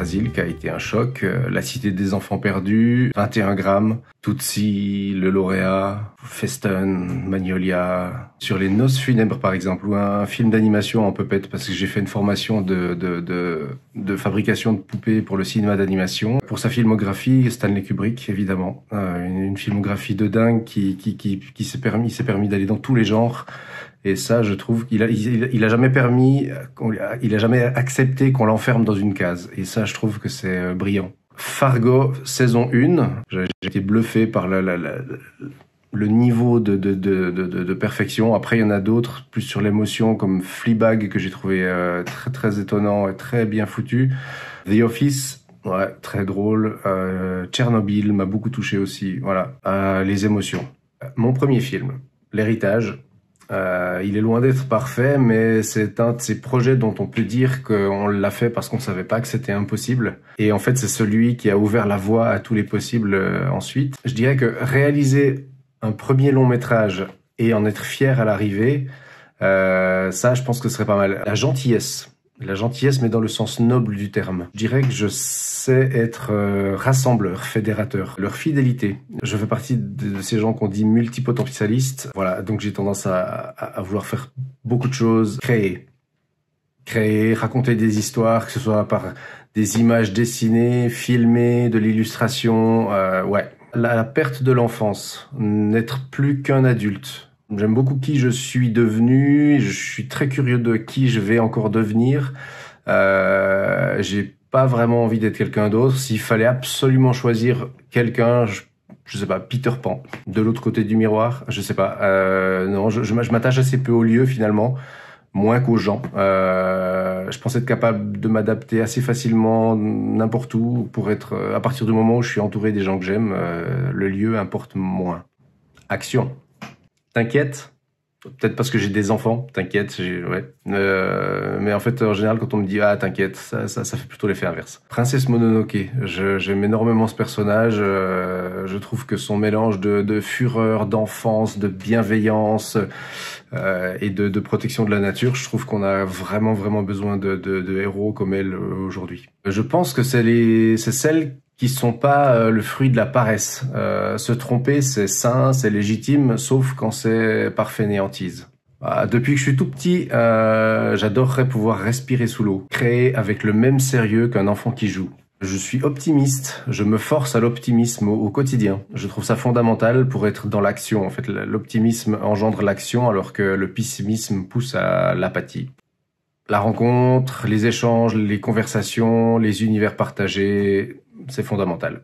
Asile, qui a été un choc, La Cité des enfants perdus, 21 grammes, Tootsie, Le Lauréat, Festoon, Magnolia, sur les noces funèbres par exemple, ou un film d'animation en puppet, parce que j'ai fait une formation de fabrication de poupées pour le cinéma d'animation. Pour sa filmographie, Stanley Kubrick évidemment, une filmographie de dingue qui s'est permis d'aller dans tous les genres. Et ça, je trouve qu'il il a jamais accepté qu'on l'enferme dans une case. Et ça, je trouve que c'est brillant. Fargo, saison 1. J'ai été bluffé par le niveau de perfection. Après, il y en a d'autres, plus sur l'émotion, comme Fleabag, que j'ai trouvé très très étonnant et très bien foutu. The Office, ouais, très drôle. Tchernobyl m'a beaucoup touché aussi. Voilà, les émotions. Mon premier film, L'Héritage. Il est loin d'être parfait, mais c'est un de ces projets dont on peut dire qu'on l'a fait parce qu'on savait pas que c'était impossible. Et en fait, c'est celui qui a ouvert la voie à tous les possibles ensuite. Je dirais que réaliser un premier long métrage et en être fier à l'arrivée, ça, je pense que ce serait pas mal. La gentillesse, mais dans le sens noble du terme. Je dirais que je sais être rassembleur, fédérateur. Leur fidélité. Je fais partie de ces gens qu'on dit multipotentialistes. Voilà, donc j'ai tendance à vouloir faire beaucoup de choses. Créer, raconter des histoires, que ce soit par des images dessinées, filmées, de l'illustration. Ouais. La perte de l'enfance. N'être plus qu'un adulte. J'aime beaucoup qui je suis devenu, je suis très curieux de qui je vais encore devenir. J'ai pas vraiment envie d'être quelqu'un d'autre. S'il fallait absolument choisir quelqu'un, je sais pas, Peter Pan, de l'autre côté du miroir, je sais pas. Non, je m'attache assez peu aux lieux finalement, moins qu'aux gens. Je pense être capable de m'adapter assez facilement n'importe où pour être, à partir du moment où je suis entouré des gens que j'aime, le lieu importe moins. Action. T'inquiète, peut-être parce que j'ai des enfants, t'inquiète, ouais. Mais en fait, en général, quand on me dit « Ah, t'inquiète », ça fait plutôt l'effet inverse. Princesse Mononoke, j'aime énormément ce personnage. Je trouve que son mélange de fureur, d'enfance, de bienveillance et de protection de la nature, je trouve qu'on a vraiment besoin de héros comme elle aujourd'hui. Je pense que c'est celles qui sont pas le fruit de la paresse. Se tromper, c'est sain, c'est légitime, sauf quand c'est par fainéantise. Depuis que je suis tout petit, j'adorerais pouvoir respirer sous l'eau, créer avec le même sérieux qu'un enfant qui joue. Je suis optimiste, je me force à l'optimisme au quotidien. Je trouve ça fondamental pour être dans l'action. En fait, l'optimisme engendre l'action alors que le pessimisme pousse à l'apathie. La rencontre, les échanges, les conversations, les univers partagés, c'est fondamental.